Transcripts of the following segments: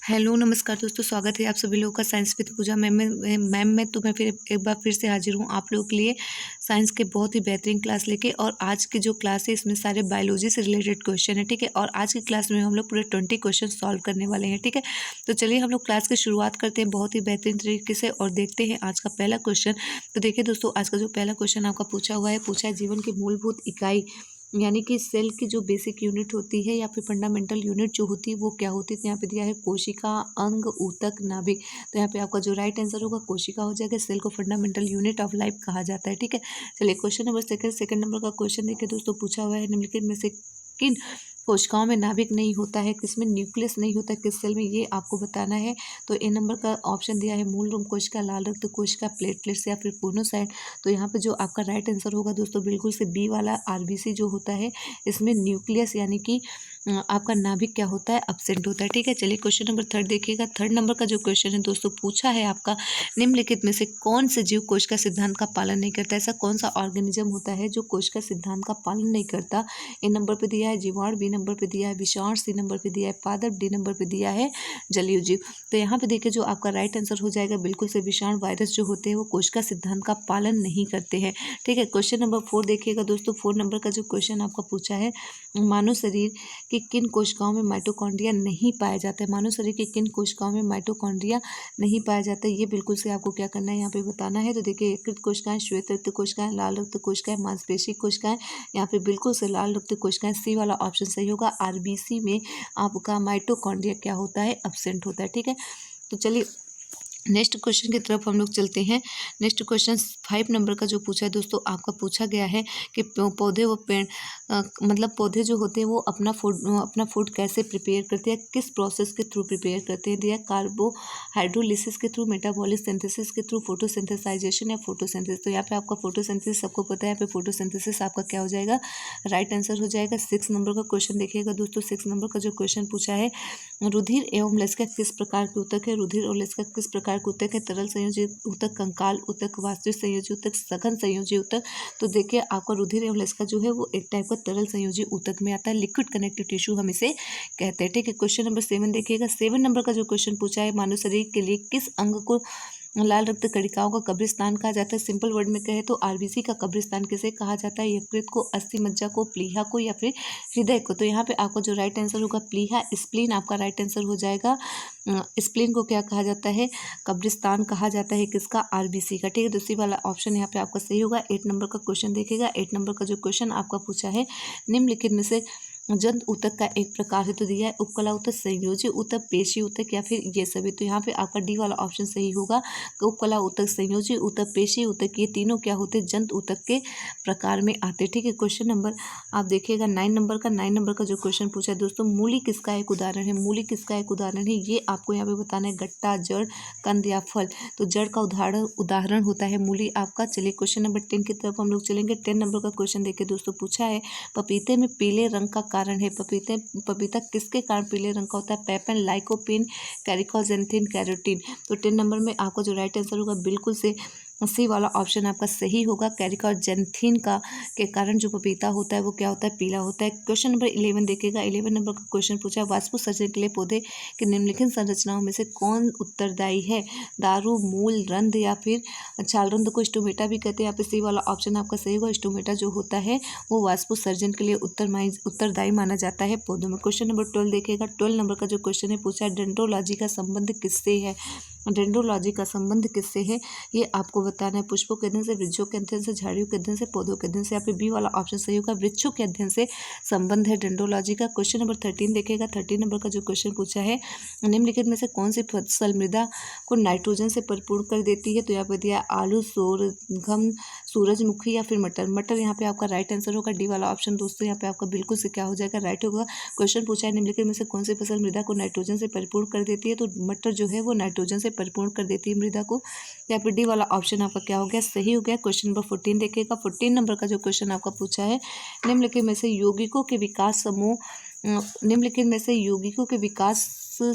Hello नमस्कार दोस्तों, स्वागत है आप सभी लोगों का साइंस विद पूजा मैं तुम्हें फिर एक बार फिर से हाजिर हूँ आप लोगों के लिए साइंस के बहुत ही बेहतरीन क्लास लेके। और आज की जो क्लास है इसमें सारे बायोलॉजी से रिलेटेड क्वेश्चन है, ठीक है। और आज की क्लास में हम लोग पूरे 20 क्वेश्चन सॉल्व करने वाले हैं, ठीक है। तो चलिए हम लोग क्लास की शुरुआत करते हैं बहुत ही बेहतरीन तरीके से और देखते हैं आज का पहला क्वेश्चन। तो देखिए दोस्तों, आज का जो पहला क्वेश्चन आपका पूछा है जीवन की मूलभूत इकाई यानी कि सेल की जो बेसिक यूनिट होती है या फिर फंडामेंटल यूनिट जो होती है वो क्या होती है। तो यहाँ पे दिया है कोशिका, अंग, ऊतक, नाभिक। तो यहाँ पे आपका जो राइट आंसर होगा कोशिका हो जाएगा। सेल को फंडामेंटल यूनिट ऑफ लाइफ कहा जाता है, ठीक है। चलिए क्वेश्चन नंबर सेकंड नंबर का क्वेश्चन देखिए दोस्तों, पूछा हुआ है निम्नलिखित में से किन कोशिकाओं में नाभिक नहीं होता है, किसमें न्यूक्लियस नहीं होता, किस सेल में, ये आपको बताना है। तो ए नंबर का ऑप्शन दिया है मूल रूप कोशिका, लाल रक्त कोशिका, प्लेटलेट्स या फिर पोनोसाइट। तो यहाँ पे जो आपका राइट आंसर होगा दोस्तों बिल्कुल से बी वाला आरबीसी जो होता है, इसमें न्यूक्लियस यानी कि आपका नाभिक क्या होता है, एब्सेंट होता है, ठीक है। चलिए क्वेश्चन नंबर थर्ड देखिएगा। थर्ड नंबर का जो क्वेश्चन है दोस्तों, पूछा है आपका निम्नलिखित में से कौन से जीव कोशिका सिद्धांत का पालन नहीं करता। ऐसा कौन सा ऑर्गेनिज्म होता है जो कोशिका सिद्धांत का पालन नहीं करता। ए नंबर पे दिया है जीवाणु, बी नंबर पे दिया है विषाणु, सी नंबर पे दिया है पादप, डी नंबर पे दिया है जलीय जीव। तो यहाँ पे देखिए जो आपका राइट आंसर हो जाएगा बिल्कुल से विषाणु, वायरस जो होते हैं वो कोशिका सिद्धांत का पालन नहीं करते हैं, ठीक है। क्वेश्चन नंबर फोर देखिएगा दोस्तों। फोर नंबर का जो क्वेश्चन आपका पूछा है, मानव शरीर की किन कोशिकाओं में माइटोकॉन्ड्रिया नहीं पाया जाता है। मानव शरीर की किन कोशिकाओं में माइटोकॉन्ड्रिया नहीं पाया जाता है, ये बिल्कुल से आपको क्या करना है यहाँ पे बताना है। तो देखिए यकृत कोशिकाएं, श्वेत रक्त कोशिकाएं, लाल रक्त कोशिकाएं, मांसपेशी कोशिकाएं, यहाँ पे बिल्कुल से लाल रक्त कोशिकाएं, सी वाला ऑप्शन सही होगा। आरबीसी में आपका माइटोकॉन्ड्रिया क्या होता है, एब्सेंट होता है, ठीक है। तो चलिए नेक्स्ट क्वेश्चन की तरफ हम लोग चलते हैं। नेक्स्ट क्वेश्चन 5 नंबर का जो पूछा है दोस्तों, आपका पूछा गया है कि पौधे व पेड़ मतलब पौधे जो होते हैं वो अपना फूड कैसे प्रिपेयर करते हैं, किस प्रोसेस के थ्रू प्रिपेयर करते हैं। दिया कार्बोहाइड्रोलिसिस के थ्रू, मेटाबॉलिक सिंथेसिस के थ्रू, फोटोसिंथेसाइजेशन या फोटोसिंथेसिस। तो यहाँ पे आपका फोटोसिंथेसिस सबको पता है, यहाँ पे फोटोसिंथेसिस आपका क्या हो जाएगा, राइट आंसर हो जाएगा। 6 नंबर का क्वेश्चन देखिएगा दोस्तों। 6 नंबर का जो क्वेश्चन पूछा है, रुधिर एवं लसिका किस प्रकार के ऊतक है। रुधिर और लसिका किस प्रकार के ऊतक है। तरल संयोजी ऊतक, कंकाल ऊतक, वास्तविक संयोजी ऊतक, सघन संयोजी ऊतक। तो देखिए आपका रुधिर एवं लसिका जो है वो एक टाइप का तरल संयोजी ऊतक में आता है, लिक्विड कनेक्टिव टिश्यू हम इसे कहते हैं, ठीक है। क्वेश्चन नंबर 7 देखिएगा। 7 नंबर का जो क्वेश्चन पूछा है, मानव शरीर के लिए किस अंग को लाल रक्त कणिकाओं का कब्रिस्तान कहा जाता है। सिंपल वर्ड में कहे तो आरबीसी का कब्रिस्तान किसे कहा जाता है, यकृत को, अस्थि मज्जा को, प्लीहा को या फिर हृदय को। तो यहाँ पे आपका जो राइट आंसर होगा प्लीहा, स्प्लीन आपका राइट आंसर हो जाएगा। स्प्लीन को क्या कहा जाता है, कब्रिस्तान कहा जाता है, किसका, आरबीसी का, ठीक है। दूसरी वाला ऑप्शन यहाँ पे आपका सही होगा। 8 नंबर का क्वेश्चन देखेगा। 8 नंबर का जो क्वेश्चन आपका पूछा है, निम्नलिखित में से जंत ऊतक का एक प्रकार है। तो दिया है उपकला ऊतक, संयोजी ऊतक, पेशी ऊतक या फिर ये सभी। तो यहाँ पे आपका डी वाला ऑप्शन सही होगा। उपकला ऊतक, संयोजी ऊतक, पेशी ऊतक, ये तीनों क्या होते हैं, जंत ऊतक के प्रकार में आते, ठीक है। क्वेश्चन नंबर आप देखिएगा 9 नंबर का। 9 नंबर का जो क्वेश्चन पूछा है दोस्तों, मूली किसका एक उदाहरण है। मूली किसका एक उदाहरण है, ये आपको यहाँ पे बताना है। गट्टा, जड़, कंद या फल। तो जड़ का उदाहरण होता है मूली आपका। चलिए क्वेश्चन नंबर 10 की तरफ हम लोग चलेंगे। 10 नंबर का क्वेश्चन देखिए दोस्तों, पूछा है पपीते में पीले रंग का कारण है। पपीता किसके कारण पीले रंग का होता है। Papain, lycopene, caricaxanthin, carotene. तो 10 नंबर में आपका जो राइट आंसर होगा बिल्कुल से सी वाला ऑप्शन आपका सही होगा। कैरिकोजेंथिन का के कारण जो पपीता होता है वो क्या होता है, पीला होता है। क्वेश्चन नंबर 11 देखिएगा। 11 नंबर का क्वेश्चन पूछा है, वाष्प सर्जन के लिए पौधे की निम्नलिखित संरचनाओं में से कौन उत्तरदायी है। दारू, मूल, रंध्र या फिर छालरंध्र को स्टोमेटा भी कहते हैं। यहाँ पे सी वाला ऑप्शन आपका सही होगा। स्टोमेटा जो होता है वो वाष्प सर्जन के लिए उत्तरदायी माना जाता है पौधों में। क्वेश्चन नंबर 12 देखिएगा। 12 नंबर का जो क्वेश्चन है पूछा है, डेंड्रोलॉजी का संबंध किससे है। डेंड्रोलॉजी का संबंध किससे है, ये आपको बताना है। पुष्पों के अध्ययन से, वृक्षों के अध्ययन से, झाड़ियों के अध्ययन से, पौधों के अध्ययन से। यहाँ पे बी वाला ऑप्शन सही होगा, वृक्षों के अध्ययन से संबंध है डेंड्रोलॉजी का। क्वेश्चन नंबर 13 देखेगा। 13 नंबर का जो क्वेश्चन पूछा है, निम्नलिखित में से कौन सी फसल मृदा को नाइट्रोजन से परिपूर्ण कर देती है। तो यहाँ पे दिया आलू, सोरगम, सूरजमुखी या फिर मटर। मटर यहाँ पे आपका राइट आंसर होगा। डी वाला ऑप्शन दोस्तों यहाँ पे आपका बिल्कुल से क्या हो जाएगा, राइट होगा। क्वेश्चन पूछा है निम्नलिखित में से कौन सी फसल मृदा को नाइट्रोजन से परिपूर्ण कर देती है। तो मटर जो है वो नाइट्रोजन से परिपूर्ण कर देती है मृदा को। यहाँ पे डी वाला ऑप्शन आपका क्या हो गया, सही हो गया। क्वेश्चन नंबर 14 देखिएगा। 14 नंबर का जो क्वेश्चन आपका पूछा है, निम्नलिखित में से यौगिकों के विकास समूह निम्नलिखित में से यौगिकों के विकास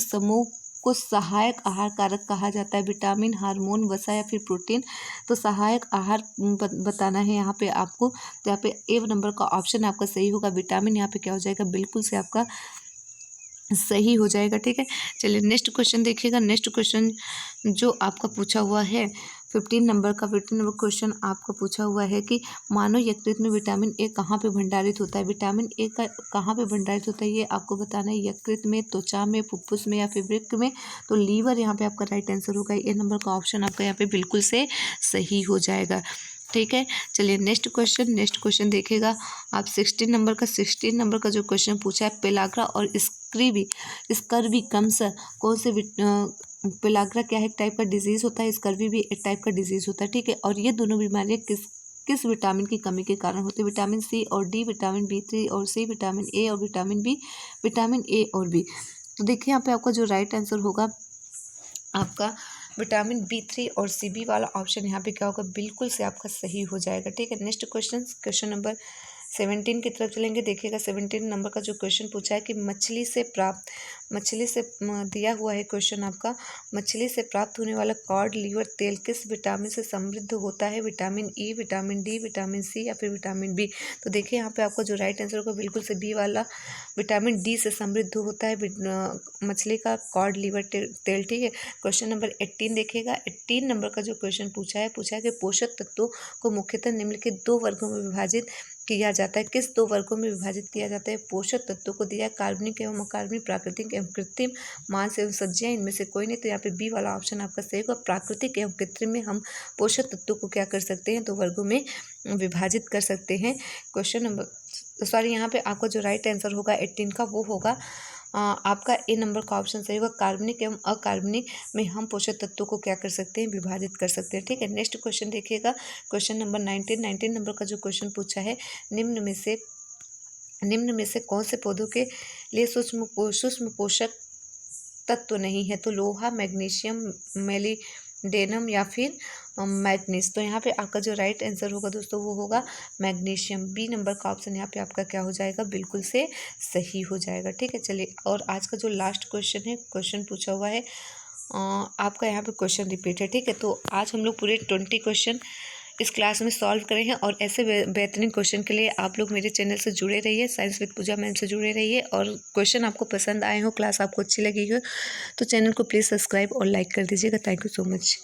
समूह को सहायक आहार कारक कहा जाता है। विटामिन, हार्मोन, वसा या फिर प्रोटीन। तो सहायक आहार बताना है यहाँ पे आपको। तो यहाँ पे ए नंबर का ऑप्शन आपका सही होगा, विटामिन। यहाँ पे क्या हो जाएगा, बिल्कुल से आपका सही हो जाएगा। ठीक है, चलिए नेक्स्ट क्वेश्चन देखिएगा। नेक्स्ट क्वेश्चन जो आपका पूछा हुआ है 15 नंबर क्वेश्चन आपका पूछा हुआ है कि मानव यकृत में विटामिन ए कहाँ पे भंडारित होता है। विटामिन ए का कहाँ पे भंडारित होता है ये आपको बताना है। यकृत में, त्वचा में, फुफ्फुस में या फिर वृक्क में। तो लीवर यहाँ पे आपका राइट आंसर होगा। ए नंबर का ऑप्शन आपका यहाँ पे बिल्कुल से सही हो जाएगा। ठीक है, चलिए नेक्स्ट क्वेश्चन देखिएगा आप। 16 नंबर का जो क्वेश्चन पूछा है, पेलाग्रा और स्कर्वी कम्सर कौन से पेलाग्रा क्या है, एक टाइप का डिजीज़ होता है, स्कर्वी भी एक टाइप का डिजीज़ होता है। ठीक है, और ये दोनों बीमारियाँ किस विटामिन की कमी के कारण होती है। विटामिन सी और डी, विटामिन B3 और सी, विटामिन ए और विटामिन बी, विटामिन ए और बी। तो देखिए यहाँ पे आपका जो राइट आंसर होगा आपका विटामिन B3 और CB वाला ऑप्शन यहाँ पे क्या होगा, बिल्कुल से आपका सही हो जाएगा। ठीक है, नेक्स्ट क्वेश्चन नंबर 17 की तरफ चलेंगे। देखिएगा 17 नंबर का जो क्वेश्चन पूछा है कि मछली से दिया हुआ है क्वेश्चन आपका, मछली से प्राप्त होने वाला कॉड लिवर तेल किस विटामिन से समृद्ध होता है। Vitamin E, vitamin D, vitamin C या फिर विटामिन बी। तो देखिए यहाँ पे आपका जो राइट आंसर होगा बिल्कुल से बी वाला, विटामिन डी से समृद्ध होता है मछली का कॉड लिवर तेल। ठीक है, क्वेश्चन नंबर 18 देखिएगा। 18 नंबर का जो क्वेश्चन पूछा है कि पोषक तत्वों को मुख्यतः निम्नलिखित 2 वर्गों में विभाजित किया जाता है। किस 2 वर्गों में विभाजित किया जाता है। पोषक तत्वों को दिया है कार्बनिक एवं अकार्बनिक, प्राकृतिक एवं कृत्रिम, मांस एवं सब्जियां, इनमें से कोई नहीं। तो यहाँ पे बी वाला ऑप्शन आपका सही होगा। प्राकृतिक एवं कृत्रिम में हम पोषक तत्वों को क्या कर सकते हैं, 2 वर्गों में विभाजित कर सकते हैं। यहाँ पे आपका जो राइट आंसर होगा 18 का वो होगा आपका ए नंबर का ऑप्शन सही होगा। कार्बनिक एवं अकार्बनिक में हम पोषक तत्वों को क्या कर सकते हैं, विभाजित कर सकते हैं। ठीक है, नेक्स्ट क्वेश्चन देखिएगा। क्वेश्चन नंबर 19 नंबर का जो क्वेश्चन पूछा है, निम्न में से कौन से पौधों के लिए सूक्ष्म पोषक तत्व नहीं है। तो लोहा, मैग्नीशियम, मेलिडेनम या फिर मैग्नीज। तो यहाँ पे आपका जो राइट आंसर होगा दोस्तों वो होगा मैग्नीशियम। बी नंबर का ऑप्शन यहाँ पे आपका क्या हो जाएगा, बिल्कुल से सही हो जाएगा। ठीक है, चलिए और आज का जो लास्ट क्वेश्चन है, क्वेश्चन पूछा हुआ है आपका यहाँ पे क्वेश्चन रिपीट है। ठीक है, तो आज हम लोग पूरे 20 क्वेश्चन इस क्लास में सॉल्व करे हैं। और ऐसे बेहतरीन क्वेश्चन के लिए आप लोग मेरे चैनल से जुड़े रहिए, साइंस विद पूजा मैम से जुड़े रहिए। और क्वेश्चन आपको पसंद आए हो, क्लास आपको अच्छी लगी हो, तो चैनल को प्लीज़ सब्सक्राइब और लाइक कर दीजिएगा। Thank you so much.